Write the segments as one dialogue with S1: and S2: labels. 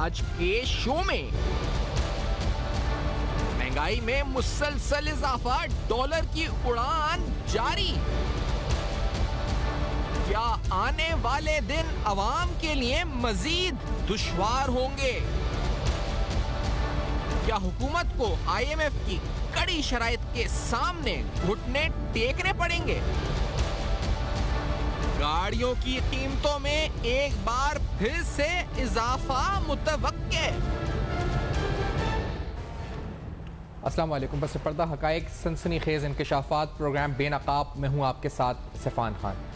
S1: आज के शो में। महंगाई में मुसलसल इजाफा, डॉलर की उड़ान जारी। क्या आने वाले दिन अवाम के लिए मजीद दुश्वार होंगे? क्या हुकूमत को IMF की कड़ी शराइत के सामने घुटने टेकने पड़ेंगे? गाड़ियों की कीमतों में एक बार फिर से इजाफा मुतवक्के।
S2: अस्सलाम वालेकुम। बस पर्दा हकायक सनसनीखेज इंकशाफात प्रोग्राम बेनकाब में हूँ आपके साथ सिफान खान।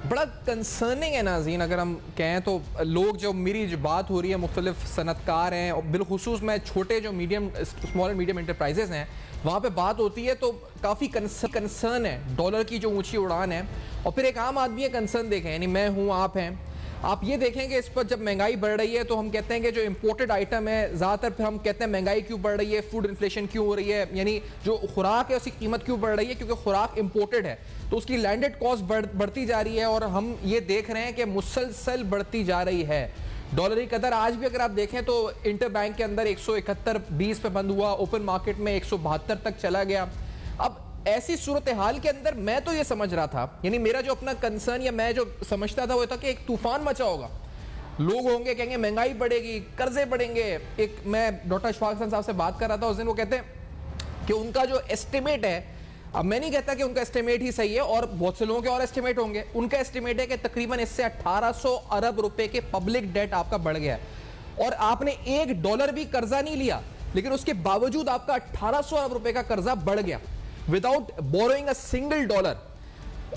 S2: बड़ा कंसर्निंग है नाज़रीन, अगर हम कहें तो लोग जो मेरी जो बात हो रही है मुख्तलिफ सनतकार हैं और बिलखुसूस मैं छोटे जो medium small and medium enterprises हैं वहाँ पे बात होती है तो काफ़ी कंसर्न है डॉलर की जो ऊंची उड़ान है। और फिर एक आम आदमी है कंसर्न देखें, यानी मैं हूँ, आप हैं, आप ये देखेंगे इस पर जब महंगाई बढ़ रही है तो हम कहते हैं कि जो इंपोर्टेड आइटम है ज़्यादातर, फिर हम कहते हैं महंगाई क्यों बढ़ रही है, फूड इन्फ्लेशन क्यों हो रही है, यानी जो खुराक है उसकी कीमत क्यों बढ़ रही है, क्योंकि खुराक इंपोर्टेड है तो उसकी लैंडेड कॉस्ट बढ़ती जा रही है। और हम ये देख रहे हैं कि मुसलसल बढ़ती जा रही है डॉलर की कदर। आज भी अगर आप देखें तो इंटर बैंक के अंदर 171.20 पे बंद हुआ, ओपन मार्केट में 172 तक चला गया। अब ऐसी सूरत हाल के अंदर मैं तो ये समझ रहा था, यानी मेरा जो अपना कंसर्न या मैं जो समझता था वो था कि एक तूफान मचा होगा, लोग होंगे कहेंगे महंगाई बढ़ेगी, कर्जे बढ़ेंगे। एक मैं डॉक्टर अशफाक हसन साहब से बात कर रहा था उस दिन, वो कहते हैं कि उनका जो एस्टिमेट है, अब मैं नहीं कहता कि उनका एस्टिमेट ही सही है और बहुत से लोगों के और एस्टिमेट होंगे, उनका एस्टिमेट है कि तकरीबन इससे 1800 अरब रुपए के पब्लिक डेट आपका बढ़ गया है और आपने $1 भी कर्जा नहीं लिया, लेकिन उसके बावजूद आपका 1800 अरब रुपए का कर्जा बढ़ गया without borrowing a single dollar.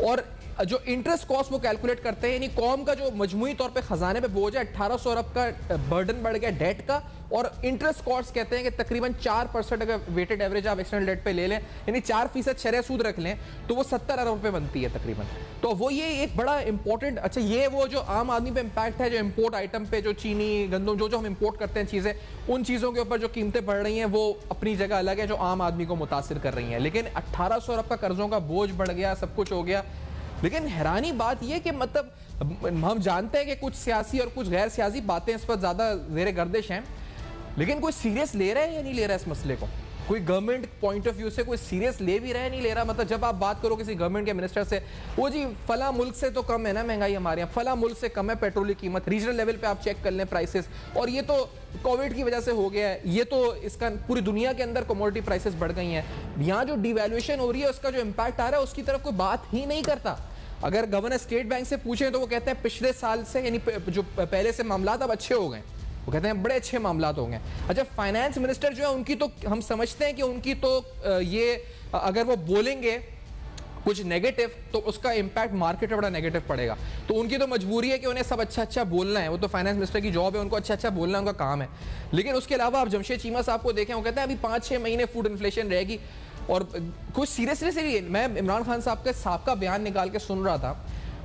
S2: और जो इंटरेस्ट कॉस्ट वो कैलकुलेट करते हैं, यानी कौम का जो मजमूई तौर पे खजाने पे बोझ है 1800 अरब का बर्डन बढ़ गया डेट का, और इंटरेस्ट कॉस्ट कहते हैं कि तकरीबन 4% अगर वेटेड एवरेज आप एक्सटर्नल डेट पे ले लें, यानी 4% शरह सूद रख लें तो वो 70 अरब रुपए बनती है तकरीबन। तो वो ये एक बड़ा इंपॉर्टेंट, अच्छा ये वो जो आम आदमी पे इम्पैक्ट है, जो इम्पोर्ट आइटम पे, जो चीनी गंदम जो हम इम्पोर्ट करते हैं चीज़ें, उन चीज़ों के ऊपर जो कीमतें बढ़ रही हैं वो अपनी जगह अलग है, जो आम आदमी को मुतासिर कर रही हैं। लेकिन 1800 अरब का कर्जों का बोझ बढ़ गया, सब कुछ हो गया। लेकिन हैरानी बात यह कि मतलब हम जानते हैं कि कुछ सियासी और कुछ गैर सियासी बातें इस पर ज्यादा ज़ेरे गर्दिश हैं, लेकिन कोई सीरियस ले रहा है या नहीं ले रहा है इस मसले को? कोई गवर्नमेंट पॉइंट ऑफ व्यू से कोई सीरियस ले भी रहा है, नहीं ले रहा? मतलब जब आप बात करो किसी गवर्नमेंट के मिनिस्टर से, वो जी फला मुल्क से तो कम है ना महंगाई हमारे यहाँ, फला मुल्क से कम है पेट्रोल की कीमत, रीजनल लेवल पे आप चेक कर लें प्राइसेस, और ये तो कोविड की वजह से हो गया है, ये तो इसका पूरी दुनिया के अंदर कमोडिटी प्राइसेस बढ़ गई हैं। यहाँ जो डिवैल्यूएशन हो रही है उसका जो इम्पैक्ट आ रहा है उसकी तरफ कोई बात ही नहीं करता। अगर गवर्नर स्टेट बैंक से पूछें तो वो कहते हैं पिछले साल से, यानी जो पहले से मामला अब अच्छे हो गए, वो कहते हैं बड़े अच्छे मामला हो गए। अच्छा, फाइनेंस मिनिस्टर जो है उनकी तो हम समझते हैं कि उनकी तो ये अगर वो बोलेंगे कुछ नेगेटिव तो उसका इंपैक्ट मार्केट पे बड़ा नेगेटिव पड़ेगा, तो उनकी तो मजबूरी है कि उन्हें सब अच्छा अच्छा बोलना है, वो तो फाइनेंस मिनिस्टर की जॉब है, उनको अच्छा अच्छा बोलना उनका काम है। लेकिन उसके अलावा आप जमशेद चीमा साहब को देखें, वो कहते हैं अभी 5-6 महीने फूड इन्फ्लेशन रहेगी, और कुछ सीरियसली से मैं इमरान खान साहब के साहब का बयान निकाल के सुन रहा था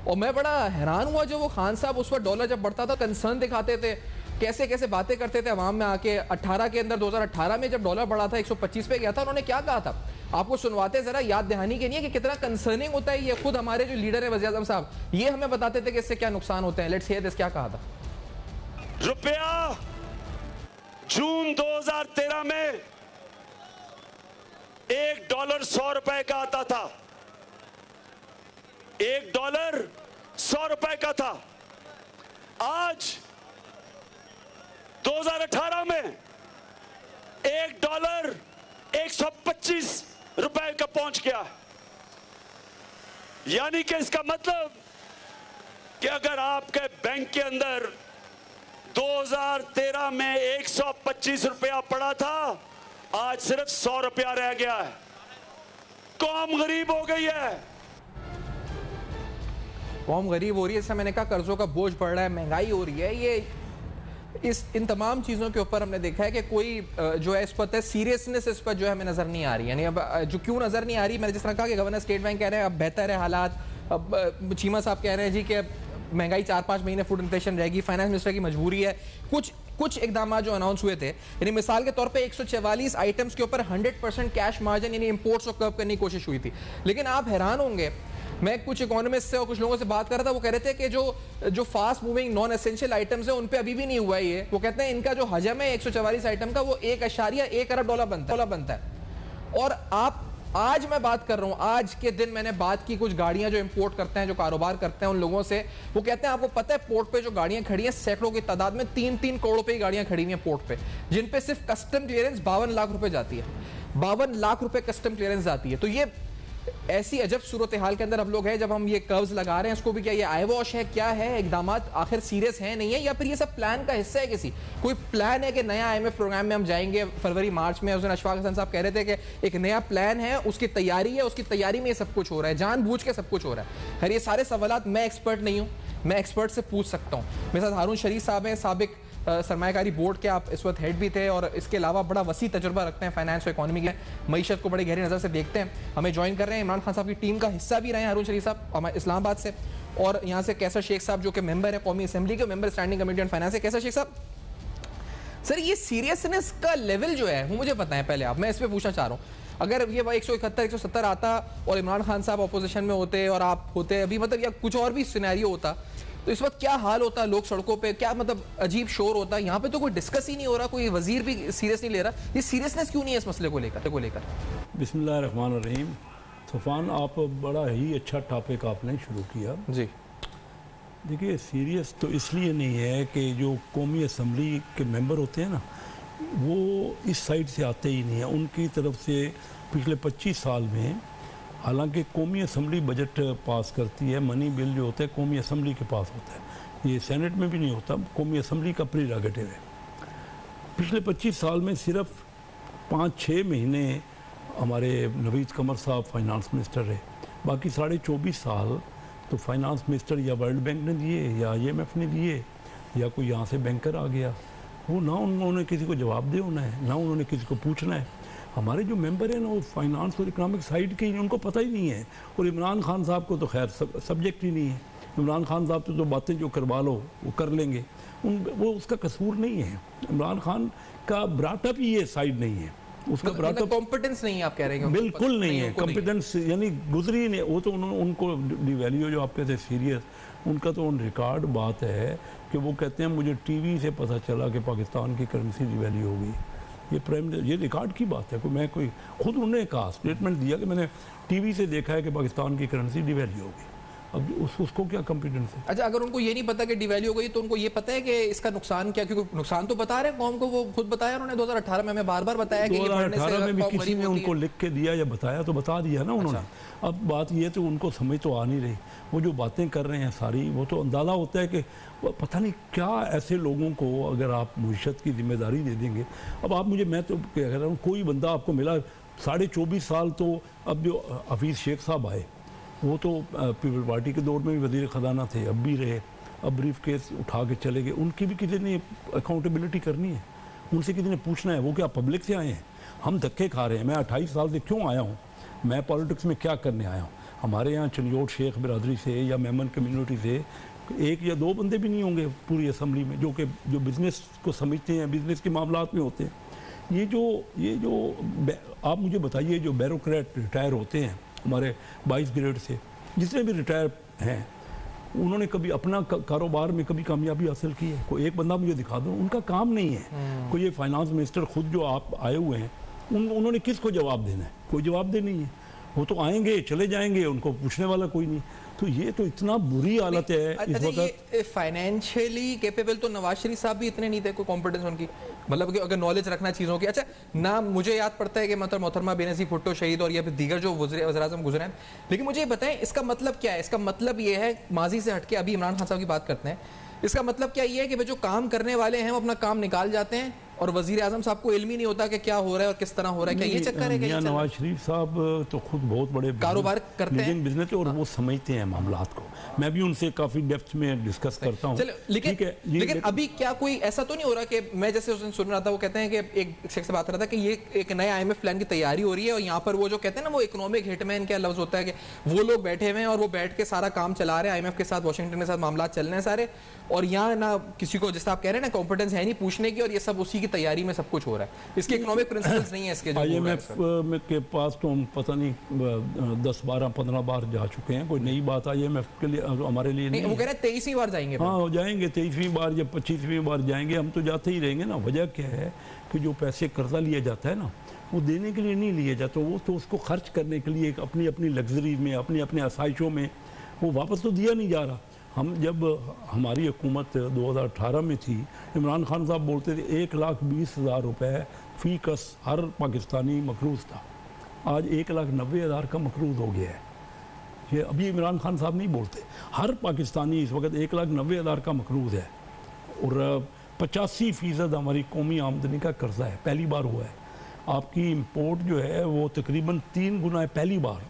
S2: और मैं बड़ा हैरान हुआ। जो वो खान साहब उस वक्त डॉलर जब बढ़ता था कंसर्न दिखाते थे, कैसे कैसे बातें करते थे अवाम में आके। 18 के अंदर 2018 में जब डॉलर बढ़ा था 125 पे गया था, उन्होंने क्या कहा था आपको सुनवाते जरा याद दहानी के लिए कि कितना कंसर्निंग होता है ये। खुद हमारे जो लीडर है वज़ीर आज़म साहब, ये हमें बताते थे कि इससे क्या नुकसान होते हैं। लेट्स हियर दिस, क्या कहा था।
S3: रुपया जून 2013 में $1 100 रुपए का आता था, $1 100 रुपए का था। आज 2018 में $1 125 रुपए का पहुंच गया। यानी कि इसका मतलब कि अगर आपके बैंक के अंदर 2013 में 125 रुपया पड़ा था, आज सिर्फ 100 रुपया रह गया है। कौम गरीब हो गई है,
S2: कौम गरीब हो रही है। जैसे मैंने कहा कर्जों का बोझ बढ़ रहा है, महंगाई हो रही है, ये इन तमाम चीज़ों के ऊपर हमने देखा है कि कोई जो है इस पर सीरियसनेस इस पर जो है हमें नज़र नहीं आ रही। यानी अब जो क्यों नज़र नहीं आ रही, मैंने जिस तरह कहा कि गवर्नर स्टेट बैंक कह रहे हैं अब बेहतर है हालात, अब चीमा साहब कह रहे हैं जी कि महंगाई 4-5 महीने फूड इन्फ्लेशन रहेगी, फाइनेंस मिनिस्टर की मजबूरी है। कुछ इकदाम जो अनाउंस हुए थे, यानी मिसाल के तौर पे 144 आइटम्स के ऊपर 100% कैश मार्जिन यानी इंपोर्ट्स को कर्व करने की कोशिश हुई थी। लेकिन आप हैरान होंगे मैं कुछ इकोनॉमिस्ट से और कुछ लोगों से बात कर रहा था, वो कह रहे थे कि जो fast moving non essential items है उन पे अभी भी नहीं हुआ है ये। वो कहते हैं इनका जो हजम है 144 आइटम का वो 1.1 अरब डॉलर बनता है। और आप आज मैं बात कर रहा हूं, आज के दिन मैंने बात की कुछ गाड़ियां जो इंपोर्ट करते हैं, जो कारोबार करते हैं उन लोगों से, वो कहते हैं आपको पता है पोर्ट पे जो गाड़ियां खड़ी हैं सैकड़ों की तादाद में 3-3 करोड़ रुपए की गाड़ियां खड़ी हुई हैं पोर्ट पे, जिन पे सिर्फ कस्टम क्लियरेंस 52 लाख रुपए जाती है। 52 लाख रुपए कस्टम क्लियरेंस जाती है। तो ये ऐसी अजब सूरत हाल के अंदर हम लोग हैं जब हम ये कर्व्स लगा रहे हैं। इसको भी क्या ये आई वॉश है, क्या है, इकदामात आखिर सीरियस है नहीं है, या फिर ये सब प्लान का हिस्सा है? किसी कोई प्लान है कि नया IMF प्रोग्राम में हम जाएंगे फरवरी मार्च में? उस दिन अशफाक हसन साहब कह रहे थे कि एक नया प्लान है, उसकी तैयारी है, उसकी तैयारी में ये सब कुछ हो रहा है, जानबूझ के सब कुछ हो रहा है। खैर ये सारे सवालात मैं एक्सपर्ट नहीं हूँ, मैं एक्सपर्ट से पूछ सकता हूँ। मेरे साथ हारून शरीफ साहब हैं, साबिक सरमायाकारी बोर्ड के आप इस वक्त हेड भी थे और इसके अलावा बड़ा वसी तजुर्बा रखते हैं फाइनेंस और इकोनॉमी के, मईशत को बड़ी गहरी नज़र से देखते हैं, हमें ज्वाइन कर रहे हैं। इमरान खान साहब की टीम का हिस्सा भी रहे हैं हारून शरीफ साहब हमारे इस्लामाबाद से, और यहाँ से कैसर शेख साहब जो कि मेंबर है कौमी असेंबली के, member standing committee on finance है। कैसर शेख साहब, सर ये सीरियसनेस का लेवल जो है वो मुझे बताएं पहले आप, मैं इस पर पूछना चाह रहा हूँ। अगर ये 171-170 आता और इमरान खान साहब अपोजिशन में होते और आप होते अभी, मतलब या कुछ और भी सिनेरियो होता, तो इस वक्त क्या हाल होता? लोग सड़कों पे, क्या मतलब अजीब शोर होता। यहाँ पे तो कोई डिस्कस ही नहीं हो रहा, कोई वजीर भी सीरियस नहीं ले रहा। ये सीरियसनेस क्यों नहीं है इस मसले को लेकर?
S4: बिस्मिल्लाहिर्रहमानिर्रहीम। तूफान, आप बड़ा ही अच्छा टॉपिक आपने शुरू किया
S2: जी।
S4: देखिए, सीरियस तो इसलिए नहीं है कि जो कौमी असम्बली के मेंबर होते हैं ना, वो इस साइड से आते ही नहीं है। उनकी तरफ से पिछले 25 साल में, हालांकि कौमी असम्बली बजट पास करती है, मनी बिल जो होता है कौमी असम्बली के पास होता है, ये सेनेट में भी नहीं होता, कौमी असम्बली का प्रीरोगेटिव है। पिछले 25 साल में सिर्फ 5-6 महीने हमारे नवीद कमर साहब फाइनेंस मिनिस्टर रहे, बाकी 24.5 साल तो फाइनेंस मिनिस्टर या वर्ल्ड बैंक ने दिए या IMF ने दिए या कोई यहाँ से बैंकर आ गया। वो ना उन्होंने किसी को जवाब दे होना है, ना उन्होंने किसी को पूछना है। हमारे जो मेंबर हैं ना, वो फाइनेंस और इकोनॉमिक साइड के ही, उनको पता ही नहीं है। और इमरान खान साहब को तो खैर सब्जेक्ट ही नहीं है। इमरान खान साहब तो जो बातें जो करवा लो वो कर लेंगे, वो उसका कसूर नहीं है। इमरान खान का ब्राटअप ही ये साइड नहीं है, उसका ब्राटअप
S2: कॉम्पिटेंस नहीं है। आप कह रहे हैं
S4: बिल्कुल नहीं है, कॉम्पिटेंस यानी गुजरी नहीं। वो तो उनको डिवैल्यू जो आप कहते हैं सीरियस, उनका तो ऑन रिकॉर्ड बात है कि वो कहते हैं मुझे TV से पता चला कि पाकिस्तान की करेंसी डिवैल्यू हो गई। ये रिकॉर्ड की बात है। मैं कोई खुद उन्होंने कहा, स्टेटमेंट दिया कि मैंने TV से देखा है कि पाकिस्तान की करेंसी डिवैल्यू हो गई। अब उसको क्या कॉम्पिटेंस है?
S2: अच्छा, अगर उनको ये नहीं पता कि डिवैल्यू हो गई तो उनको ये पता है कि इसका नुकसान क्या? क्योंकि नुकसान तो बता रहे हैं कौम को, वो खुद बताया उन्होंने 2018 में, हमें बार-बार बताया कि
S4: 2018 में भी किसी ने उनको लिख के दिया या बताया तो बता दिया ना उन्होंने। अब बात ये तो उनको समझ तो आ नहीं रही, वो जो बातें कर रहे हैं सारी, वो तो अंदाज़ा होता है कि पता नहीं क्या ऐसे लोगों को अगर आप मुइशत की जिम्मेदारी दे देंगे। अब आप मैं तो कह रहा हूँ, कोई बंदा आपको मिला 24.5 साल, तो अब जो हफीज़ शेख साहब आए, वो तो पीपल पार्टी के दौर में भी वज़ीर ख़जाना थे, अब भी रहे, अब ब्रीफ केस उठा के चले गए। उनकी भी किसी ने अकाउंटेबिलिटी करनी है, उनसे किसी ने पूछना है। वो क्या पब्लिक से आए हैं? हम धक्के खा रहे हैं। मैं 28 साल से क्यों आया हूँ? मैं पॉलिटिक्स में क्या करने आया हूँ? हमारे यहाँ चंजोट शेख बिरादरी से या मेमन कम्युनिटी से 1 या 2 बंदे भी नहीं होंगे पूरी असम्बली में जो बिज़नेस को समझते हैं, बिज़नेस के मामलात में होते हैं। ये जो आप मुझे बताइए, जो ब्यूरोक्रेट रिटायर होते हैं हमारे 22 ग्रेड से, जितने भी रिटायर हैं, उन्होंने कभी अपना कारोबार में कभी कामयाबी हासिल की है? कोई एक बंदा मुझे दिखा दो। उनका काम नहीं है। कोई ये फाइनेंस मिनिस्टर खुद जो आप आए हुए हैं, उन्होंने किसको जवाब देना है? कोई जवाब दे नहीं है। वो तो आएंगे चले जाएंगे, उनको पूछने वाला कोई नहीं। तो ये तो इतना बुरी हालत है इस वक्त।
S2: फाइनेंशियली कैपेबल तो नवाज शरीफ साहब भी इतने नहीं थे, कोई कॉम्पिटेंस उनकी, मतलब कि अगर नॉलेज रखना चीज़ों की। अच्छा ना, मुझे याद पड़ता है कि मतलब मोहतरमा बेनज़ीर भुट्टो शहीद और या फिर दीगर जो वज़ीर-ए-आज़म गुजरे हैं, लेकिन मुझे ये बताएं इसका मतलब क्या है? इसका मतलब ये है, माजी से हटके अभी इमरान खान साहब की बात करते हैं, इसका मतलब क्या ये है कि जो काम करने वाले हैं वो अपना काम निकाल जाते हैं और वज़ीर आज़म साहब को इल्म ही नहीं होता कि क्या हो रहा है और किस तरह हो रहा है? क्या ये चक्कर है? क्या
S4: नवाज शरीफ साहब तो खुद बहुत बड़े
S2: कारोबार करते हैं,
S4: बिजनेस, और वो समझते हैं मामलात को। मैं भी उनसे काफी डेप्थ में डिस्कस करता हूँ।
S2: लेकिन अभी क्या कोई ऐसा तो नहीं हो रहा कि मैं जैसे उस दिन सुन रहा था, वो कहते हैं कि एक शख्स से बात कर रहा था कि ये एक नया IMF प्लान की तैयारी हो रही है और यहाँ पर वो जो कहते हैं ना, वो इकोनॉमिक हिटमैन क्या लफ्ज होता है कि वो लोग बैठे हुए हैं और वो बैठ के सारा काम चला रहे हैं, IMF के साथ, वाशिंगटन के साथ मामला चल रहे हैं सारे, और यहाँ ना किसी को, जैसे आप कह रहे हैं ना, कॉम्पिटेंस है नहीं पूछने की, और ये सब उसी की तैयारी में सब कुछ हो रहा है, इसके इकोनॉमिक प्रिंसिपल्स नहीं है इसके।
S4: IMF के पास तो हम पता नहीं 10, 12, 15 बार जा चुके हैं, कोई नई बात IMF के लिए हमारे लिए नहीं।
S2: वो कह रहे हैं 23वीं बार जाएंगे।
S4: हाँ जाएंगे, 23वीं बार या 25वीं बार जाएंगे, हम तो जाते ही रहेंगे ना। वजह क्या है कि जो पैसे कर्जा लिया जाता है ना, वो देने के लिए नहीं लिए जाते, वो तो उसको खर्च करने के लिए अपनी अपनी लग्जरी में, अपनी अपने आसाइशों में, वो वापस तो दिया नहीं जा रहा। हम जब हमारी हुकूमत 2018 में थी, इमरान खान साहब बोलते थे 1,20,000 रुपये फ़ी कस हर पाकिस्तानी मकरूज़ था। आज 1,90,000 का मकरूज़ हो गया है। ये अभी इमरान खान साहब नहीं बोलते, हर पाकिस्तानी इस वक्त 1,90,000 का मकरूज़ है। और 85% हमारी कौमी आमदनी का कर्जा है, पहली बार हुआ है। आपकी इंपोर्ट जो है वो तकरीबन 3 गुना है, पहली बार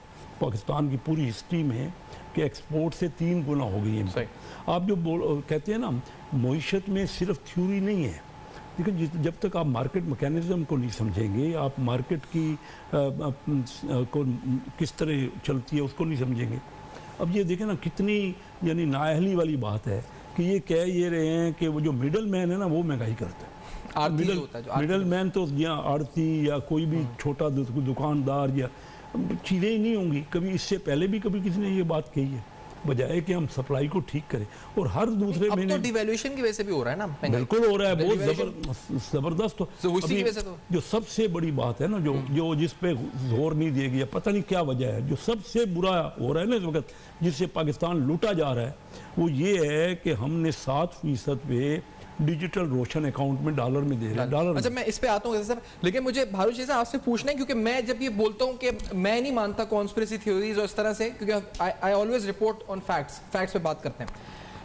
S4: पाकिस्तान की पूरी हिस्ट्री में कि एक्सपोर्ट से 3 गुना हो गई है। आप जो कहते हैं ना, मईशत में सिर्फ थ्योरी नहीं है, लेकिन जब तक आप मार्केट मैकेनिज्म को नहीं समझेंगे, आप मार्केट की को किस तरह चलती है उसको नहीं समझेंगे। अब ये देखें ना, कितनी यानी नाअहली वाली बात है कि ये कह ये रहे हैं कि वो जो मिडल मैन है ना, वो महंगाई करता है। मिडल मैन तो यहाँ आड़ती या कोई भी छोटा दुकानदार या चीज़ें ही नहीं होंगी। कभी इससे पहले भी कभी किसी ने ये बात कही है, बजाय कि हम सप्लाई को ठीक करें। और हर दूसरे महीने
S2: तो डिवैल्यूएशन की वजह से भी हो रहा है ना,
S4: बिल्कुल हो रहा है, बहुत जबरदस्त। तो
S2: उसी की वजह से तो
S4: जो सबसे बड़ी बात है ना, जो जिस पे जोर नहीं दिया गया, पता नहीं क्या वजह है, जो सबसे बुरा हो रहा है ना इस वक्त, जिससे पाकिस्तान लूटा जा रहा है, वो ये है कि हमने 7% पे डिजिटल रोशन अकाउंट में डॉलर में दे रहे हैं डॉलर।
S2: अच्छा, मैं इस पे आता हूँ सर, लेकिन मुझे भारू जी से आपसे पूछना है, क्योंकि मैं जब ये बोलता हूँ कि मैं नहीं मानता कॉन्स्पिरेसी थ्योरीज और इस तरह से, क्योंकि I always report on facts पे बात करते हैं।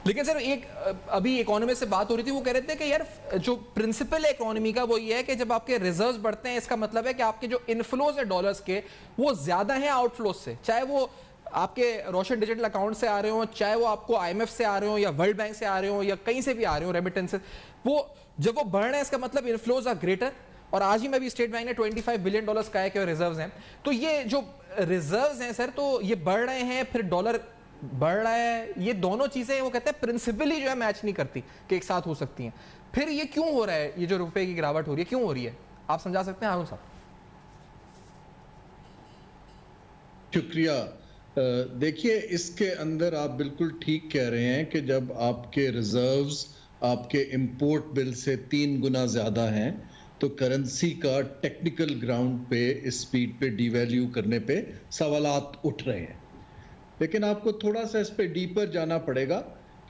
S2: लेकिन सर एक अभी इकोनॉमिस्ट से बात हो रही थी, वो कह रहे थे कि यार जो प्रिंसिपल है इकोनॉमी का वो ये है कि जब आपके रिजर्व्स बढ़ते हैं, इसका मतलब है कि आपके जो इनफ्लोज है डॉलर्स के वो ज्यादा हैं आउटफ्लोज से, चाहे वो आपके रोशन डिजिटल अकाउंट से आ रहे हो, चाहे वो आपको IMF से आ रहे हो या वर्ल्ड बैंक से आ रहे हो या कहीं से भी आ रहे हो, रेमिटेंसेस, वो जब वो बढ़ रहे हैं इसका मतलब इनफ्लोज आर ग्रेटर। और आज ही में भी स्टेट बैंक ने $25 बिलियन कहा है कि रिजर्व्स हैं। तो ये जो रिजर्व्स हैं सर, तो ये बढ़ रहे हैं, फिर डॉलर बढ़ रहा है, ये दोनों चीजें वो कहते हैं प्रिंसिपली जो है मैच नहीं करती कि एक साथ हो सकती हैं। फिर ये क्यों हो रहा है, ये जो रुपए की गिरावट हो रही है क्यों हो रही है, आप समझा सकते हैं हारून साहब?
S5: शुक्रिया। देखिए, इसके अंदर आप बिल्कुल ठीक कह रहे हैं कि जब आपके रिजर्व्स आपके इंपोर्ट बिल से 3 गुना ज़्यादा हैं, तो करेंसी का टेक्निकल ग्राउंड पे इस स्पीड पे डिवैल्यू करने पे सवालात उठ रहे हैं। लेकिन आपको थोड़ा सा इस पे डीपर जाना पड़ेगा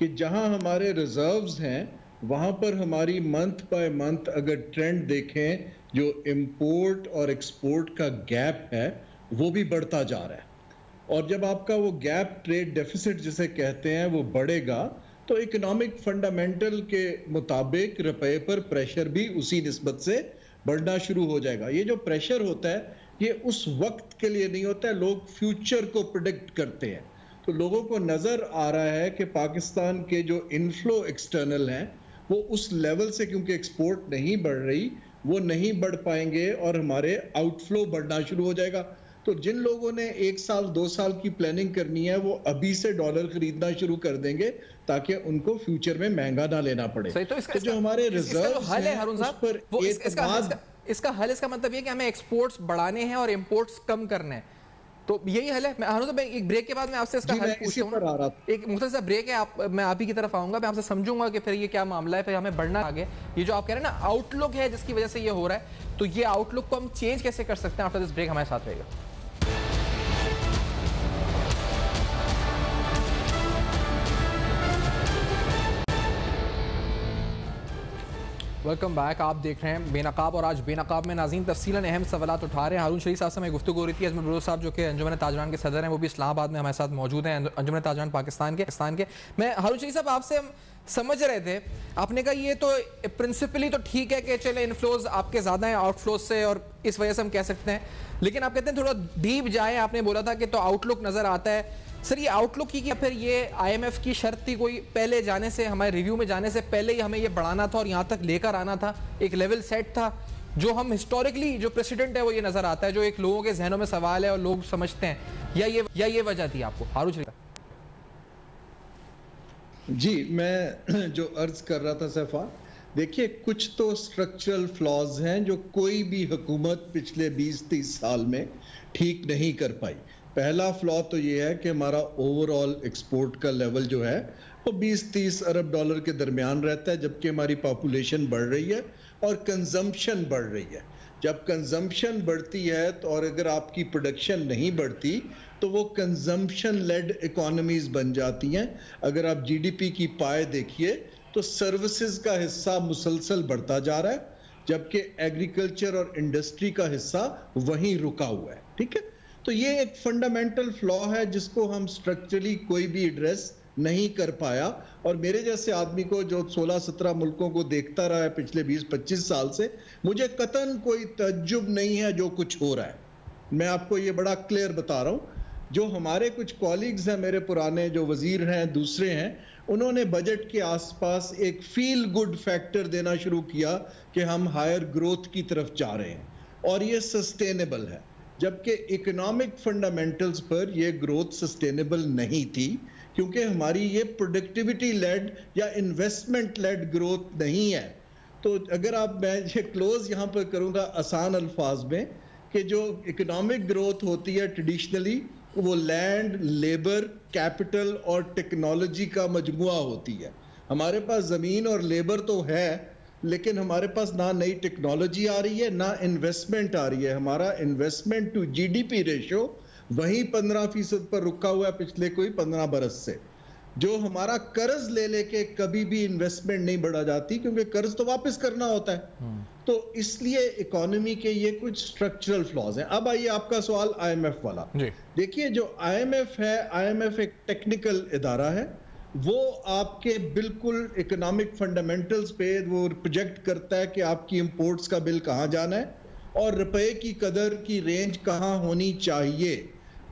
S5: कि जहां हमारे रिजर्व्स हैं, वहां पर हमारी मंथ बाय मंथ अगर ट्रेंड देखें, जो इंपोर्ट और एक्सपोर्ट का गैप है वो भी बढ़ता जा रहा है। और जब आपका वो गैप ट्रेड डेफिसिट जिसे कहते हैं वो बढ़ेगा, तो इकोनॉमिक फंडामेंटल के मुताबिक रुपए पर प्रेशर भी उसी निस्बत से बढ़ना शुरू हो जाएगा। ये जो प्रेशर होता है ये उस वक्त के लिए नहीं होता है, लोग फ्यूचर को प्रिडिक्ट करते हैं। तो लोगों को नजर आ रहा है कि पाकिस्तान के जो इनफ्लो एक्सटर्नल हैं वो उस लेवल से, क्योंकि एक्सपोर्ट नहीं बढ़ रही, वो नहीं बढ़ पाएंगे और हमारे आउटफ्लो बढ़ना शुरू हो जाएगा। तो जिन लोगों ने 1 साल 2 साल की प्लानिंग करनी है वो अभी से डॉलर खरीदना शुरू कर देंगे ताकि उनको फ्यूचर में महंगा ना लेना पड़े।
S2: तो
S5: जो हमारे रिजर्व
S2: हल है हारून साहब, इसका हल, इसका मतलब ये कि हमें एक्सपोर्ट्स बढ़ाने हैं और इंपोर्ट्स कम करने हैं, तो यही हल है। मैं हारून साहब एक ब्रेक के बाद मैं आपसे इसका हल पूछता हूं। एक मुख्तसर ब्रेक है, मैं आप ही की तरफ आऊंगा, मैं आपसे समझूंगा कि फिर ये क्या मामला है, फिर हमें बढ़ना आगे। ये जो आप कह रहे हैं ना आउटलुक है जिसकी वजह से ये हो रहा है, तो ये आउटलुक को हम चेंज कैसे कर सकते हैं? आफ्टर दिस ब्रेक हमारे साथ रहेगा। Welcome back. आप देख रहे हैं बेनकाब, और आज बेनकाब में नाज़रीन तफसीलन अहम सवालात उठा रहे हैं। हारून शरीफ साहब से मैं गुफ्तगू हो रही थी। अजमल बलोच साहब जो कि अंजुमन ताजरान के सदर हैं, वो भी इस्लामाबाद में हमारे साथ मौजूद हैं, अंजुमन ताजरान पाकिस्तान के। मैं हारून शरीफ साहब आपसे समझ रहे थे, आपने कहा ये तो प्रिंसिपली तो ठीक है कि चले इनफ्लोज आपके ज़्यादा हैं आउटफ्लोज से और इस वजह से हम कह सकते हैं, लेकिन आप कहते हैं थोड़ा डीप जाए। आपने बोला था कि तो आउटलुक नज़र आता है। सर ये आउटलुक की फिर ये IMF की शर्त थी कोई, पहले जाने से, हमारे रिव्यू में जाने से पहले ही हमें ये बढ़ाना था और यहाँ तक लेकर आना था, एक लेवल सेट था जो हम हिस्टोरिकली जो प्रेसिडेंट है वो ये नजर आता है, जो एक लोगों के जहनों में सवाल है और लोग समझते हैं, या ये वजह थी आपको? हारून शरीफ
S5: जी, मैं जो अर्ज कर रहा था सैफा, देखिए कुछ तो स्ट्रक्चरल फ्लॉज हैं जो कोई भी हुकूमत पिछले 20-30 साल में ठीक नहीं कर पाई। पहला फ्लॉ तो ये है कि हमारा ओवरऑल एक्सपोर्ट का लेवल जो है वो 20-30 अरब डॉलर के दरमियान रहता है, जबकि हमारी पॉपुलेशन बढ़ रही है और कंजम्पशन बढ़ रही है। जब कंजम्पशन बढ़ती है तो और अगर आपकी प्रोडक्शन नहीं बढ़ती तो वो कंजम्पशन लेड इकोनॉमीज बन जाती हैं। अगर आप जीडीपी की पाए देखिए तो सर्विसेज का हिस्सा मुसलसल बढ़ता जा रहा है, जबकि एग्रीकल्चर और इंडस्ट्री का हिस्सा वहीं रुका हुआ है। ठीक है, तो ये एक फंडामेंटल फ्लॉ है जिसको हम स्ट्रक्चरली कोई भी एड्रेस नहीं कर पाया। और मेरे जैसे आदमी को जो 16-17 मुल्कों को देखता रहा है पिछले 20-25 साल से, मुझे कतन कोई तज्जुब नहीं है जो कुछ हो रहा है। मैं आपको ये बड़ा क्लियर बता रहा हूँ। जो हमारे कुछ कॉलीग्स हैं, मेरे पुराने जो वजीर हैं, दूसरे हैं, उन्होंने बजट के आसपास एक फील गुड फैक्टर देना शुरू किया कि हम हायर ग्रोथ की तरफ जा रहे हैं और ये सस्टेनेबल है, जबकि इकोनॉमिक फंडामेंटल्स पर ये ग्रोथ सस्टेनेबल नहीं थी, क्योंकि हमारी ये प्रोडक्टिविटी लेड या इन्वेस्टमेंट लेड ग्रोथ नहीं है। तो अगर आप, मैं ये क्लोज यहाँ पर करूँगा आसान अल्फाज में, कि जो इकोनॉमिक ग्रोथ होती है ट्रेडिशनली वो लैंड, लेबर, कैपिटल और टेक्नोलॉजी का मजमुआ होती है। हमारे पास ज़मीन और लेबर तो है, लेकिन हमारे पास ना नई टेक्नोलॉजी आ रही है ना इन्वेस्टमेंट आ रही है। हमारा इन्वेस्टमेंट टू जीडीपी रेशो वहीं 15% पर रुका हुआ है पिछले कोई 15 बरस से। जो हमारा कर्ज ले लेके कभी भी इन्वेस्टमेंट नहीं बढ़ा जाती, क्योंकि कर्ज तो वापस करना होता है। तो इसलिए इकोनॉमी के ये कुछ स्ट्रक्चरल फ्लॉज हैं। अब आइए आपका सवाल आईएमएफ वाला। देखिए जो आईएमएफ है, आईएमएफ एक टेक्निकल इदारा है, वो आपके बिल्कुल इकोनॉमिक फंडामेंटल्स पे वो प्रोजेक्ट करता है कि आपकी इंपोर्ट्स का बिल कहाँ जाना है और रुपए की कदर की रेंज कहाँ होनी चाहिए।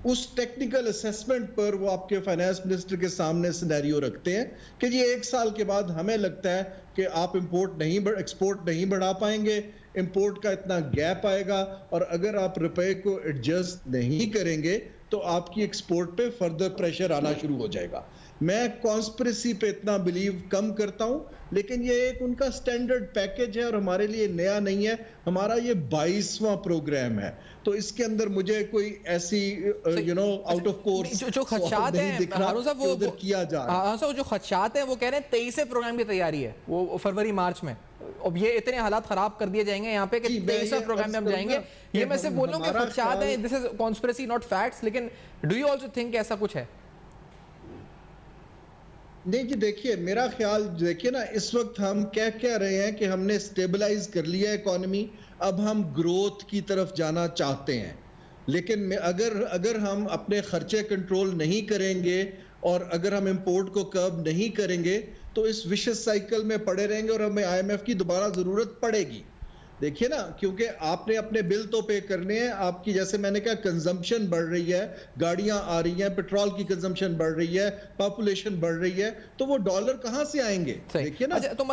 S5: उस टेक्निकल असेसमेंट पर वो आपके फाइनेंस मिनिस्टर के सामने सिनेरियो रखते हैं कि ये 1 साल के बाद हमें लगता है कि आप एक्सपोर्ट नहीं बढ़ा पाएंगे, इंपोर्ट का इतना गैप आएगा, और अगर आप रुपए को एडजस्ट नहीं करेंगे तो आपकी एक्सपोर्ट पे फर्दर प्रेशर आना शुरू हो जाएगा। मैं कॉन्स्पिरेसी पे इतना बिलीव कम करता हूं, लेकिन ये एक उनका स्टैंडर्ड पैकेज है और हमारे लिए नया नहीं है। हमारा ये 22वां प्रोग्राम है, तो इसके अंदर मुझे कोई ऐसी आउट ऑफ कोर्स
S2: जो खदशात हैं वो
S5: किया जा रहा है।
S2: जो खदशात हैं वो कह रहे हैं 23वें प्रोग्राम की तैयारी है, वो फरवरी मार्च में। अब ये इतने हालात खराब कर दिए जाएंगे यहाँ पे कि 23वें प्रोग्राम में हम जाएंगे। ये मैं सिर्फ बोल रहा हूँ कि खदशात हैं, this is conspiracy not facts. लेकिन डू यू आल्सो थिंक ऐसा कुछ है?
S5: नहीं जी, देखिए मेरा ख्याल, देखिए ना, इस वक्त हम क्या रहे हैं कि हमने स्टेबलाइज कर लिया इकोनॉमी, अब हम ग्रोथ की तरफ जाना चाहते हैं। लेकिन अगर हम अपने खर्चे कंट्रोल नहीं करेंगे और अगर हम इंपोर्ट को कर्ब नहीं करेंगे तो इस विशेष साइकिल में पड़े रहेंगे और हमें आईएमएफ की दोबारा जरूरत पड़ेगी। देखिए ना, क्योंकि आपने अपने बिल तो पे करने हैं, आपकी जैसे मैंने कहा कंजम्पशन बढ़ रही है, गाड़ियां आ रही हैं, पेट्रोल की कंजम्पशन बढ़ रही है, पॉपुलेशन बढ़ रही है, तो वो डॉलर कहां से आएंगे? देखिए ना,
S2: तो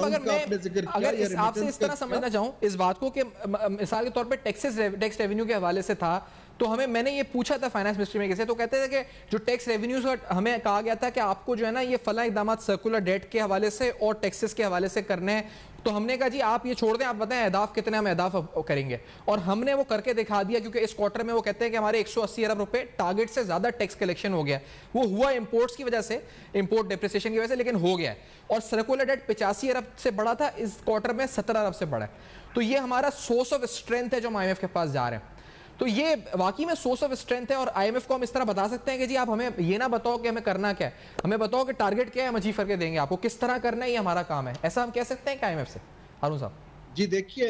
S2: अगर आपसे इस तरह समझना चाहूं इस बात को कि मिसाल के तौर पे टैक्स रेवेन्यू के हवाले से था, तो मैंने ये पूछा था फाइनेंस मिनिस्ट्री में किसे, तो कहते थे कि जो टैक्स रेवेन्यूज हमें कहा गया था कि आपको जो है ना ये फला इकदाम सर्कुलर डेट के हवाले से और टैक्सेस के हवाले से करने हैं। तो हमने कहा जी आप ये छोड़ दें, आप बताएं अहदाफ कितने हम अहदाफ करेंगे, और हमने वो करके दिखा दिया। क्योंकि इस क्वार्टर में वो कहते हैं कि हमारे 180 अरब रुपए टारगेट से ज्यादा टैक्स कलेक्शन हो गया। वो हुआ इंपोर्ट्स की वजह से, इंपोर्ट डेप्रिसिएशन की वजह से, लेकिन हो गया है। और सर्कुलर डेट 85 अरब से बढ़ा था, इस क्वार्टर में 17 अरब से बढ़ा है। तो ये हमारा सोर्स ऑफ स्ट्रेंथ है जो हम आईएमएफ के पास जा रहे हैं। तो ये वाकई में सोर्स ऑफ स्ट्रेंथ है। और आईएमएफ को हम इस तरह बता सकते हैं कि जी आप हमें ये ना बताओ कि हमें करना क्या है, हमें बताओ कि टारगेट क्या है, हम अचीव करके देंगे आपको, किस तरह करना है ये हमारा काम है। ऐसा हम कह सकते हैं कि आईएमएफ से? हारून साहब
S5: जी, देखिए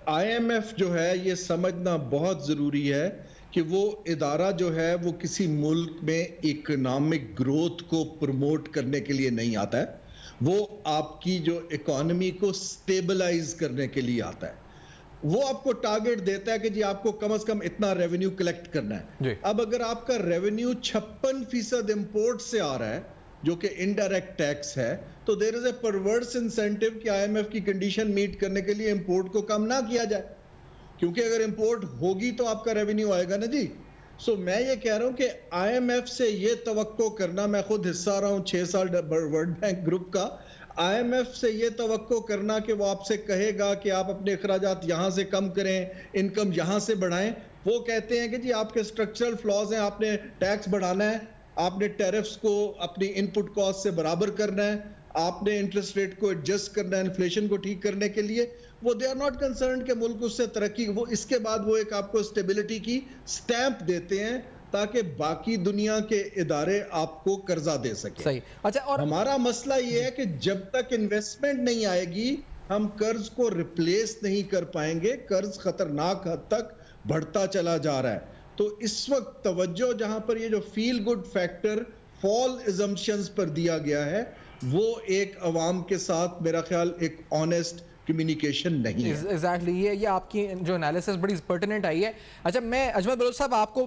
S5: आईएमएफ जो है ये समझना बहुत जरूरी है कि वो इदारा जो है वो किसी मुल्क में इकोनॉमिक ग्रोथ को प्रमोट करने के लिए नहीं आता है, वो आपकी जो इकोनॉमी को स्टेबलाइज करने के लिए आता है। वो आपको टारगेट देता है कि जी आपको कम से कम इतना रेवेन्यू कलेक्ट करना है। अब अगर आपका रेवेन्यू 56% इंपोर्ट से आ रहा है जो कि इनडायरेक्ट टैक्स है, तो there is a perverse incentive कि आईएमएफ की कंडीशन मीट करने के लिए इंपोर्ट को कम ना किया जाए, क्योंकि अगर इंपोर्ट होगी तो आपका रेवेन्यू आएगा ना जी। सो मैं ये कह रहा हूं कि IMF से ये तवक्को करना, मैं खुद हिस्सा रहा हूं 6 साल वर्ल्ड बैंक ग्रुप का, IMF से ये तवक्को करना कि वो आपसे कहेगा कि आप अपने अखराजात यहाँ से कम करें, इनकम यहाँ से बढ़ाएं। वो कहते हैं कि जी आपके स्ट्रक्चरल फ्लॉज हैं, आपने टैक्स बढ़ाना है, आपने टैरिफ्स को अपनी इनपुट कॉस्ट से बराबर करना है, आपने इंटरेस्ट रेट को एडजस्ट करना है इन्फ्लेशन को ठीक करने के लिए। वो दे आर नॉट कंसर्न कि मुल्क उससे तरक्की, वो इसके बाद वो एक आपको स्टेबिलिटी की स्टैंप देते हैं ताकि बाकी दुनिया के इदारे आपको कर्जा दे सके।
S2: सही। अच्छा, और
S5: हमारा मसला ये है कि जब तक इन्वेस्टमेंट नहीं आएगी हम कर्ज को रिप्लेस नहीं कर पाएंगे। कर्ज खतरनाक हद तक बढ़ता चला जा रहा है। तो इस वक्त तवज्जो जहां पर ये जो feel good factor fall assumptions पर दिया गया है, वो एक अवाम के साथ मेरा ख्याल एक ऑनेस्ट कम्युनिकेशन नहीं है।
S2: एग्जैक्टली ये आपकी जो एनालिसिस बड़ी पर्टिनेंट आई है। अच्छा, मैं अजमल बलोच साहब आपको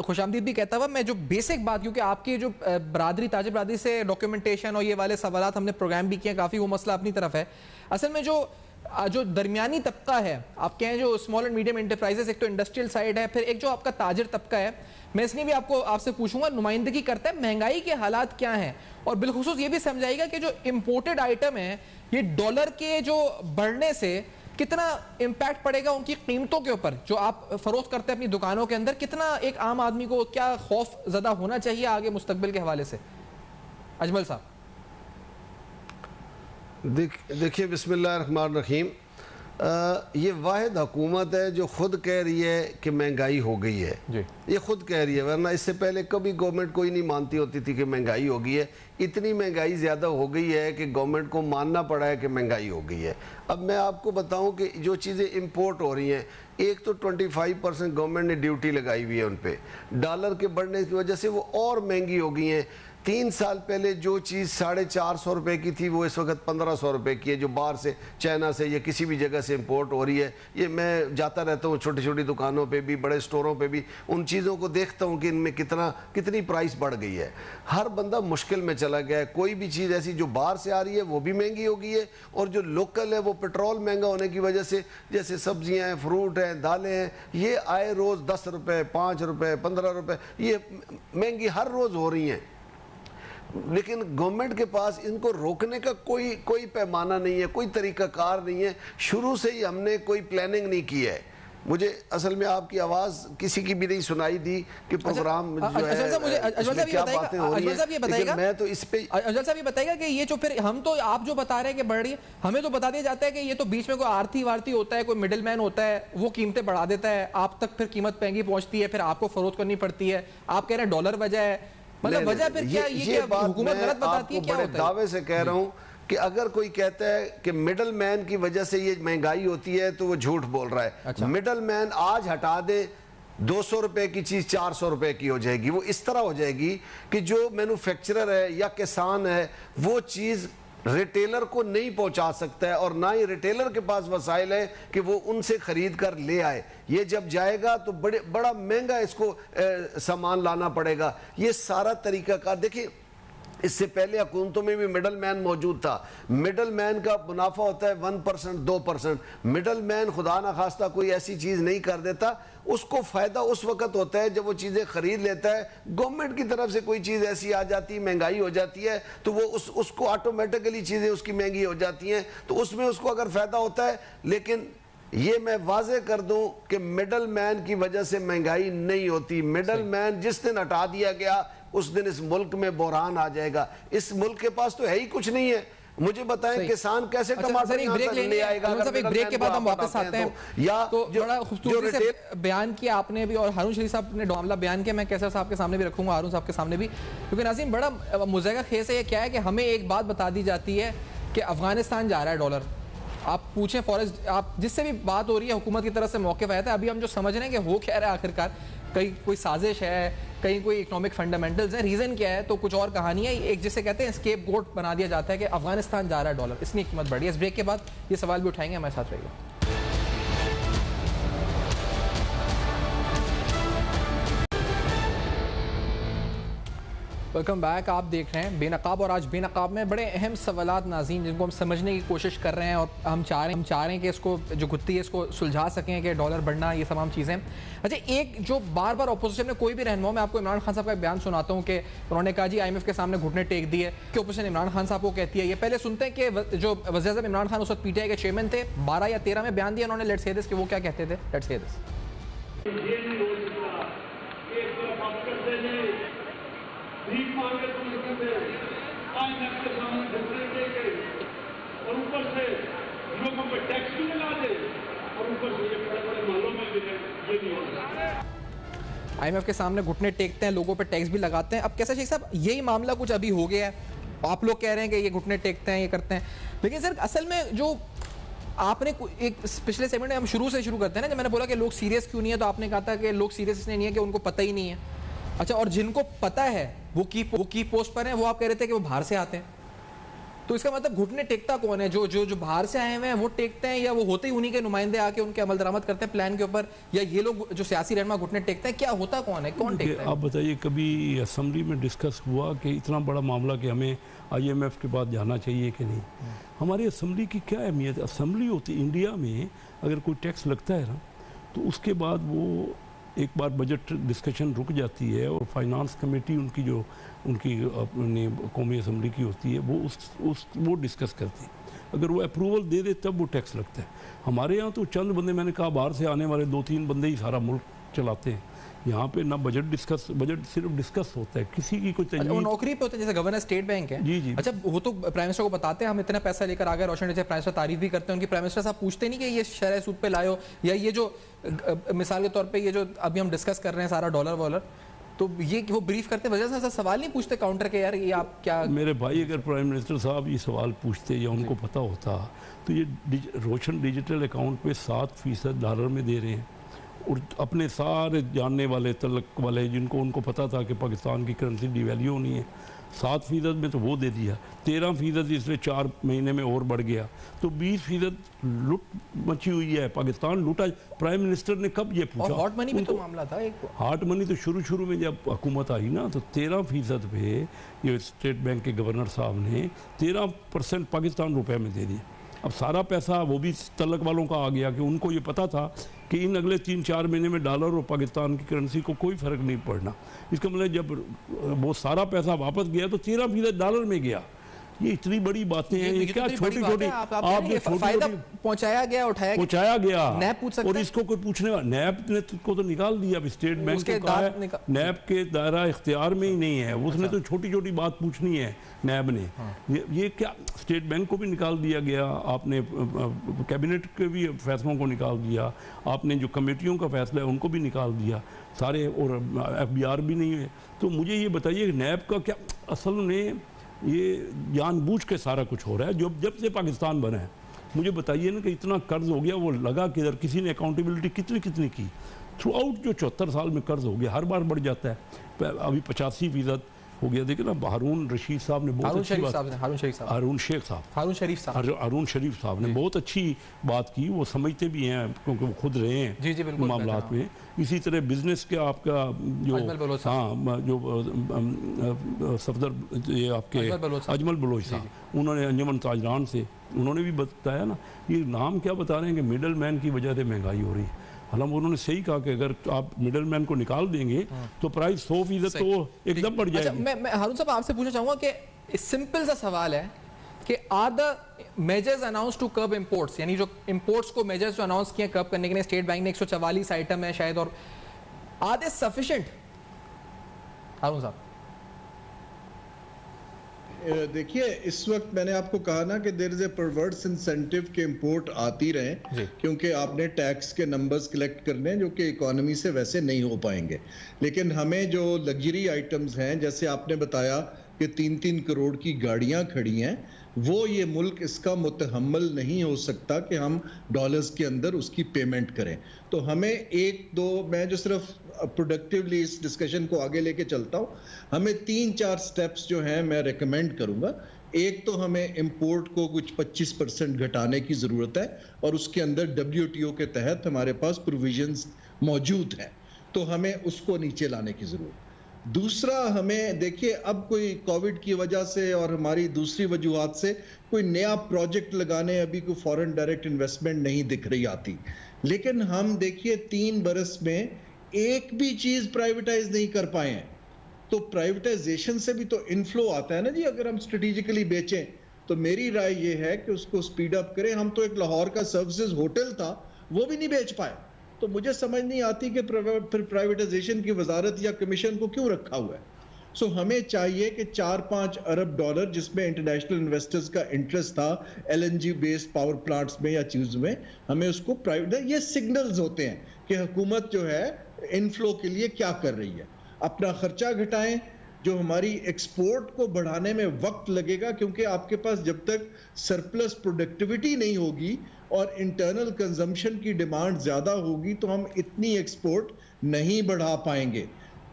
S2: खुशामदीद भी कहता हुआ, मैं जो बेसिक बात, क्योंकि आपकी जो बरादरी ताजिर बरादरी से डॉक्यूमेंटेशन और ये वाले सवालात हमने प्रोग्राम भी किए, काफ़ी वो मसला अपनी तरफ है। असल में जो दरमियानी तबका है, आप कहें जो स्मॉल एंड मीडियम एंटरप्राइजेस, एक तो इंडस्ट्रियल साइड है, फिर एक जो आपका ताजिर तबका है, मैं इसलिए भी आपसे पूछूंगा नुमाइंदगी करता है महंगाई के हालात क्या हैं, और बिलखुसूस ये भी समझाइएगा कि जो इंपोर्टेड आइटम है ये डॉलर के जो बढ़ने से कितना इम्पैक्ट पड़ेगा उनकी कीमतों के ऊपर, जो आप फरोख्त करते हैं अपनी दुकानों के अंदर, कितना एक आम आदमी को क्या खौफ ज़दा होना चाहिए आगे मुस्तकबिल के हवाले से। अजमल साहब।
S6: देखिए, बिस्मिल्लाहिर्रहमानिर्रहीम, ये वाहिद हुकूमत है जो खुद कह रही है कि महंगाई हो गई है जी। ये खुद कह रही है, वरना इससे पहले कभी गवर्नमेंट कोई नहीं मानती होती थी कि महंगाई हो गई है। इतनी महंगाई ज़्यादा हो गई है कि गवर्नमेंट को मानना पड़ा है कि महंगाई हो गई है। अब मैं आपको बताऊं कि जो चीज़ें इंपोर्ट हो रही हैं, एक तो 25% गवर्नमेंट ने ड्यूटी लगाई हुई है उन पर, डॉलर के बढ़ने की वजह से वो और महंगी हो गई हैं। 3 साल पहले जो चीज़ 450 रुपये की थी वो इस वक्त 1500 रुपये की है, जो बाहर से चाइना से या किसी भी जगह से इंपोर्ट हो रही है। ये मैं जाता रहता हूँ छोटी छोटी दुकानों पे भी, बड़े स्टोरों पे भी, उन चीज़ों को देखता हूँ कि इनमें कितनी प्राइस बढ़ गई है। हर बंदा मुश्किल में चला गया है। कोई भी चीज़ ऐसी जो बाहर से आ रही है वो भी महंगी हो गई है, और जो लोकल है वो पेट्रोल महंगा होने की वजह से, जैसे सब्जियाँ हैं, फ्रूट हैं, दालें हैं, ये आए रोज़ 10 रुपये, 5 रुपये, 15 रुपये, ये महंगी हर रोज़ हो रही हैं। लेकिन गवर्नमेंट के पास इनको रोकने का कोई पैमाना नहीं है, कोई तरीकाकार नहीं है। शुरू से ही हमने कोई प्लानिंग नहीं की है। मुझे असल में आपकी आवाज़ किसी की भी नहीं सुनाई दी कि प्रोग्राम जो है क्या बातें हो रही हैं। मैं तो इस पे
S2: अजमल साहब ये बताएगा कि ये जो फिर हम तो आप जो बता रहे हैं कि बढ़ रही है, हमें तो बता दिया जाता है कि ये तो बीच में कोई आरती वारती होता है, कोई मिडिल मैन होता है, वो कीमतें बढ़ा देता है, आप तक फिर कीमत महंगी पहुंचती है, फिर आपको फरोख्त करनी पड़ती है। आप कह रहे हैं डॉलर वजह है, मतलब वजह फिर क्या ये हुकूमत गलत बताती है? क्या
S6: बड़े दावे से कह रहा हूं कि अगर कोई कहता है कि मिडल मैन की वजह से ये महंगाई होती है तो वो झूठ बोल रहा है। अच्छा। मिडल मैन आज हटा दे, 200 रुपए की चीज 400 रुपए की हो जाएगी। वो इस तरह हो जाएगी कि जो मैन्युफैक्चरर है या किसान है वो चीज रिटेलर को नहीं पहुंचा सकता है, और ना ही रिटेलर के पास वसाइल है कि वो उनसे खरीद कर ले आए। ये जब जाएगा तो बड़ा महंगा इसको सामान लाना पड़ेगा। ये सारा तरीका का देखिए, इससे पहले हुकूमतों में भी मिडल मैन मौजूद था। मिडल मैन का मुनाफा होता है 1%, 2%। मिडल मैन खुदा ना खास्ता कोई ऐसी चीज नहीं कर देता, उसको फायदा उस वक्त होता है जब वो चीजें खरीद लेता है। गवर्नमेंट की तरफ से कोई चीज ऐसी आ जाती है, महंगाई हो जाती है, तो वो उसको ऑटोमेटिकली चीजें उसकी महंगी हो जाती हैं, तो उसमें उसको अगर फायदा होता है। लेकिन ये मैं वाजे कर दूं कि मिडल मैन की वजह से महंगाई नहीं होती। मिडल मैन जिस दिन हटा दिया गया उस दिन इस मुल्क में बहरान आ जाएगा। इस मुल्क के पास तो है ही कुछ नहीं है। मुझे बताएं किसान कैसे टमाटर ले आएगा?
S2: एक ब्रेक के बाद हम वापस आते हैं। या तो बड़ा खूबसूरती से बयान किया आपने भी, और हारून शरीफ साहब ने मामला बयान किया। मैं कैसर साहब के सामने भी रखूंगा, हारून साहब के सामने भी, क्योंकि नाज़रीन बड़ा मुज़ेगा खेस है। ये क्या है कि हमें एक बात बता दी जाती है कि अफगानिस्तान जा रहा है डॉलर। आप पूछें फॉरेस्ट, आप जिससे भी बात हो रही है हुकूमत की तरफ से मौक़िफ़ आया था। अभी हम जो समझ रहे हैं कि हो क्या रहा है आखिरकार, कहीं कोई साजिश है, कहीं कोई इकोनॉमिक फंडामेंटल्स है, रीज़न क्या है, तो कुछ और कहानी है। एक जिसे कहते हैं स्केप गोट बना दिया जाता है कि अफगानिस्तान जा रहा है डॉलर, इसकी कीमत बढ़ी है। इस ब्रेक के बाद ये सवाल भी उठाएंगे, हमारे साथ रहिए। Welcome back. आप देख रहे हैं बेनकाब, और आज बेनकाब में बड़े अहम सवालात नाज़रीन जिनको हम समझने की कोशिश कर रहे हैं, और हम चाह रहे हैं कि इसको जो गुत्थी है इसको सुलझा सकें, कि डॉलर बढ़ना, ये तमाम चीज़ें। अच्छा, एक जो बार बार अपोजिशन में कोई भी रहनुमा, मैं आपको इमरान खान साहब का एक बयान सुनाता हूँ कि उन्होंने कहा जी IMF के सामने घुटने टेक दिए, कि अपोजिशन इमरान खान साहब को कहती है। ये पहले सुनते हैं कि जो वज़ीर-ए-आज़म इमरान खान उस वक्त PTI के चेयरमैन थे, 12 या 13 में बयान दिया उन्होंने, लेट्स से दिस, कि वो क्या कहते थे, लेट्स से दिस।
S7: IMF के सामने घुटने टेके और ऊपर से लोगों पे टैक्स भी लगा दे और ऊपर से ये बड़े-बड़े मालों में भी ये नहीं होता।
S2: IMF के सामने घुटने टेकते हैं, लोगों पे टैक्स भी लगाते हैं। अब कैसा शेख साहब, यही मामला कुछ अभी हो गया है, आप लोग कह रहे हैं कि ये घुटने टेकते हैं, ये करते हैं, लेकिन सर असल में जो आपने एक पिछले सेगमेंट में हम शुरू करते हैं ना, जब मैंने बोला कि लोग सीरियस क्यों नहीं है, तो आपने कहा था कि लोग सीरियस इसलिए नहीं है कि उनको पता ही नहीं है। अच्छा, और जिनको पता है वो की पोस्ट पर हैं, वो आप कह रहे थे कि वो बाहर से आते हैं, तो इसका मतलब घुटने टेकता कौन है? जो बाहर से आए हुए हैं वो टेकते हैं, या वो होते ही उन्हीं के नुमाइंदे आके उनके अमल दरामद करते हैं प्लान के ऊपर, या ये लोग जो सियासी रहनुमा घुटने टेकते हैं, क्या होता कौन है, कौन टेकता है?
S4: आप बताइए, कभी असेंबली में डिस्कस हुआ कि इतना बड़ा मामला कि हमें IMF के पास जाना चाहिए कि नहीं? हमारी असेंबली की क्या अहमियत? असेंबली होती इंडिया में, अगर कोई टैक्स लगता है ना, तो उसके बाद वो एक बार बजट डिस्कशन रुक जाती है और फाइनेंस कमेटी उनकी अपनी कौमी असम्बली की होती है, वो डिस्कस करती है। अगर वो अप्रूवल दे दे तब वो टैक्स लगता है। हमारे यहाँ तो चंद बंदे, मैंने कहा बाहर से आने वाले 2-3 बंदे ही सारा मुल्क चलाते हैं। यहाँ पे ना बजट सिर्फ डिस्कस होता है, किसी की कोई
S2: वो नौकरी पे होते हैं, जैसे गवर्नर स्टेट बैंक है।
S4: जी जी।
S2: अच्छा, वो तो प्राइम मिनिस्टर को बताते हैं हम इतना पैसा लेकर आ गए, रोशन प्राइम मिनिस्टर तारीफ भी करते हैं उनकी। प्राइम मिनिस्टर साहब पूछते नहीं कि ये शरह सूद पे लाए हो, या ये जो मिसाल के तौर पे ये जो अभी हम डिस्कस कर रहे हैं सारा डॉलर वॉलर, तो ये वो ब्रीफ करते वजह से ऐसा सवाल नहीं पूछते काउंटर के, यार ये आप क्या?
S4: मेरे भाई, अगर प्राइम मिनिस्टर साहब ये सवाल पूछते या उनको पता होता, तो ये रोशन डिजिटल अकाउंट पे 7% डॉलर में दे रहे हैं, और अपने सारे जानने वाले तलक वाले जिनको उनको पता था कि पाकिस्तान की करेंसी डिवैल्यू होनी है, 7% में तो वो दे दिया, 13% इसलिए 4 महीने में और बढ़ गया, तो 20% लूट मची हुई है, पाकिस्तान लूटा। प्राइम मिनिस्टर ने कब ये पूछा?
S2: और हॉट मनी भी तो मामला था एक।
S4: हॉट मनी तो शुरू में जब हुकूमत आई ना, तो 13% पे ये स्टेट बैंक के गवर्नर साहब ने 13% पाकिस्तान रुपए में दे दिए। अब सारा पैसा वो भी तलक वालों का आ गया कि उनको ये पता था कि इन अगले 3-4 महीने में डॉलर और पाकिस्तान की करेंसी को कोई फ़र्क नहीं पड़ना। इसका मतलब जब वो सारा पैसा वापस गया तो 13% डॉलर में गया। ये इतनी बड़ी बातें हैं, ये क्या छोटी-छोटी आप
S2: फायदा पहुंचाया गया,
S4: पहुंचाया गया।
S2: नैब पूछ सकता है,
S4: और इसको कोई पूछने वाला, नैब ने को तो निकाल दिया। अभी स्टेट बैंक को कहा है नैब के दायरा इख्तियार में ही नहीं है, उसने तो छोटी-छोटी बात पूछनी है नैब ने। ये क्या, स्टेट बैंक को भी निकाल दिया गया, आपने कैबिनेट के भी फैसलों को निकाल दिया, आपने जो कमेटियों का फैसला है उनको भी निकाल दिया सारे, और FBR भी नहीं है। तो मुझे ये बताइए नैब का क्या, असल में ये जानबूझ के सारा कुछ हो रहा है। जब से पाकिस्तान बना है, मुझे बताइए ना कि इतना कर्ज हो गया, वो लगा किधर? किसी ने अकाउंटेबिलिटी कितनी की? थ्रू आउट जो 74 साल में कर्ज हो गया, हर बार बढ़ जाता है। अभी 85% हो गया। देखिए ना, हारून रशीद साहब ने बहुत अच्छी बात, हारून शरीफ साहब ने बहुत अच्छी बात की। वो समझते भी हैं क्योंकि वो खुद रहे हैं मामलात में। इसी तरह बिजनेस के आपका जो सफदर ये आपके अजमल बलोच साहब, उन्होंने अंजुमन ताजरान से उन्होंने भी बताया ना, ये नाम क्या बता रहे हैं कि मिडल मैन की वजह से महंगाई हो रही है। हालांकि उन्होंने सही कहा कि अगर आप मिडल मैन को निकाल देंगे तो प्राइस 100% तो एकदम बढ़ जाएगा।
S2: मैं हारून साहब आपसे पूछना चाहूंगा कि सिंपल सा सवाल है कि are the measures announce to curb imports, यानी जो इंपोर्ट्स को मेजर्स जो अनाउंस किए कर्ब करने के लिए स्टेट बैंक ने 144 आइटम है शायद, और आर दे सफिशिएंट? हारून साहब
S5: देखिए, इस वक्त मैंने आपको कहा ना कि there is a perverse incentive के इंपोर्ट आती रहे, क्योंकि आपने टैक्स के नंबर्स कलेक्ट करने हैं जो कि इकोनॉमी से वैसे नहीं हो पाएंगे। लेकिन हमें जो लग्जरी आइटम्स हैं, जैसे आपने बताया कि 3-3 करोड़ की गाड़ियां खड़ी हैं, वो ये मुल्क इसका मुतहम्मल नहीं हो सकता कि हम डॉलर्स के अंदर उसकी पेमेंट करें। तो हमें 1-2, मैं जो सिर्फ प्रोडक्टिवली इस डिस्कशन को आगे लेके चलता हूँ, हमें 3-4 स्टेप्स जो हैं मैं रेकमेंड करूँगा। एक तो हमें इंपोर्ट को कुछ 25% घटाने की ज़रूरत है, और उसके अंदर WTO के तहत हमारे पास प्रोविजंस मौजूद हैं, तो हमें उसको नीचे लाने की ज़रूरत। दूसरा, हमें देखिए अब कोई कोविड की वजह से और हमारी दूसरी वजूहात से कोई नया प्रोजेक्ट लगाने अभी कोई फॉरेन डायरेक्ट इन्वेस्टमेंट नहीं दिख रही आती, लेकिन हम देखिए 3 बरस में एक भी चीज प्राइवेटाइज नहीं कर पाए हैं। तो प्राइवेटाइजेशन से भी तो इनफ्लो आता है ना जी। अगर हम स्ट्रेटेजिकली बेचें तो मेरी राय ये है कि उसको स्पीड अप करें। हम तो एक लाहौर का सर्विसेज होटल था, वो भी नहीं बेच पाए। तो मुझे समझ नहीं आती कि प्राइवेटाइजेशन की वजारत या कमीशन को क्यों रखा हुआ है। सो हमें चाहिए कि 4-5 अरब डॉलर, जिसमें इंटरनेशनल इन्वेस्टर्स का इंटरेस्ट था LNG बेस्ड पावर प्लांट्स में या चीज में, हमें उसको प्राइवेट, ये सिग्नल्स होते हैं कि हुकूमत जो है इनफ्लो के लिए क्या कर रही है। अपना खर्चा घटाएं, जो हमारी एक्सपोर्ट को बढ़ाने में वक्त लगेगा, क्योंकि आपके पास जब तक सरप्लस प्रोडक्टिविटी नहीं होगी और इंटरनल कंजम्पशन की डिमांड ज्यादा होगी तो हम इतनी एक्सपोर्ट नहीं बढ़ा पाएंगे।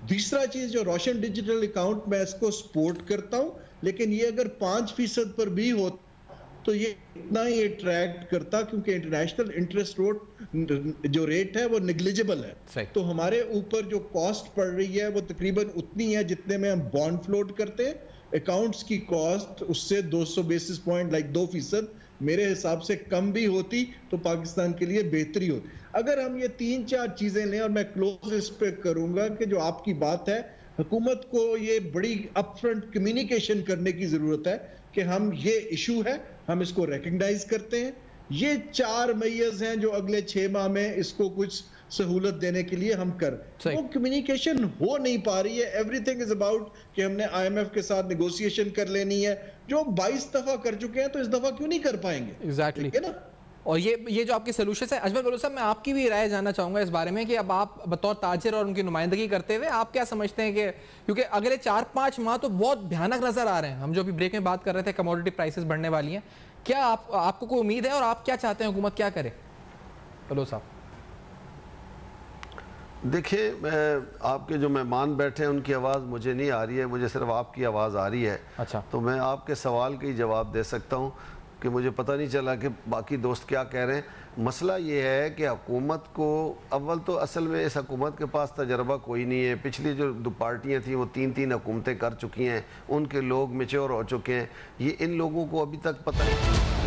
S5: दूसरा चीज, जो रोशन डिजिटल अकाउंट, मैं इसको सपोर्ट करता हूं, लेकिन ये अगर 5% पर भी हो तो ये इतना ही अट्रैक्ट करता, क्योंकि इंटरनेशनल इंटरेस्ट जो रेट है वो निग्लिजिबल है। तो हमारे ऊपर जो कॉस्ट पड़ रही है वो तकरीबन उतनी है जितने में हम बॉन्ड फ्लोट करते हैं। अकाउंट्स की कॉस्ट उससे 200 बेसिस पॉइंट, लाइक 2%, मेरे हिसाब से कम भी होती तो पाकिस्तान के लिए बेहतरी होती। अगर हम ये 3-4 चीजें लें, और मैं क्लोज इस पे करूंगा कि जो आपकी बात है, हुकूमत को ये बड़ी अपफ्रंट कम्युनिकेशन करने की जरूरत है कि हम ये इशू है, हम इसको रिकग्नाइज करते हैं। ये 4 मेयर्स हैं जो अगले 6 माह में इसको कुछ सहूलत देने के लिए हम कर, वो कम्युनिकेशन हो नहीं पा रही है। एवरीथिंग इज अबाउट कि हमने IMF के साथ नेगोशिएशन कर लेनी है, जो 22 दफा कर चुके हैं, तो इस दफा क्यों नहीं कर पाएंगे?
S2: एग्जैक्टली
S5: है ना।
S2: और ये जो आपके सोल्यूशन है, अजमल बलूच साहब, मैं आपकी भी राय जानना चाहूंगा इस बारे में कि अब आप बतौर ताजिर और उनकी नुमाइंदगी करते हुए आप क्या समझते हैं कि, क्योंकि अगले 4-5 माह तो बहुत भयानक नजर आ रहे हैं। हम जो अभी ब्रेक में बात कर रहे थे, कमोडिटी प्राइसेस बढ़ने वाली हैं, क्या आपको कोई उम्मीद है और आप क्या चाहते हैं हुकूमत क्या करे? बलूच साहब
S6: देखिए, आपके जो मेहमान बैठे हैं उनकी आवाज़ मुझे नहीं आ रही है, मुझे सिर्फ आपकी आवाज़ आ रही है।
S2: अच्छा,
S6: तो मैं आपके सवाल का ही जवाब दे सकता हूँ कि मुझे पता नहीं चला कि बाकी दोस्त क्या कह रहे हैं। मसला ये है कि हुकूमत को, अव्वल तो असल में इस हुकूमत के पास तजर्बा कोई नहीं है। पिछली जो 2 पार्टियाँ थी वो 3-3 हुकूमतें कर चुकी हैं, उनके लोग मेच्योर हो चुके हैं। ये इन लोगों को अभी तक पता नहीं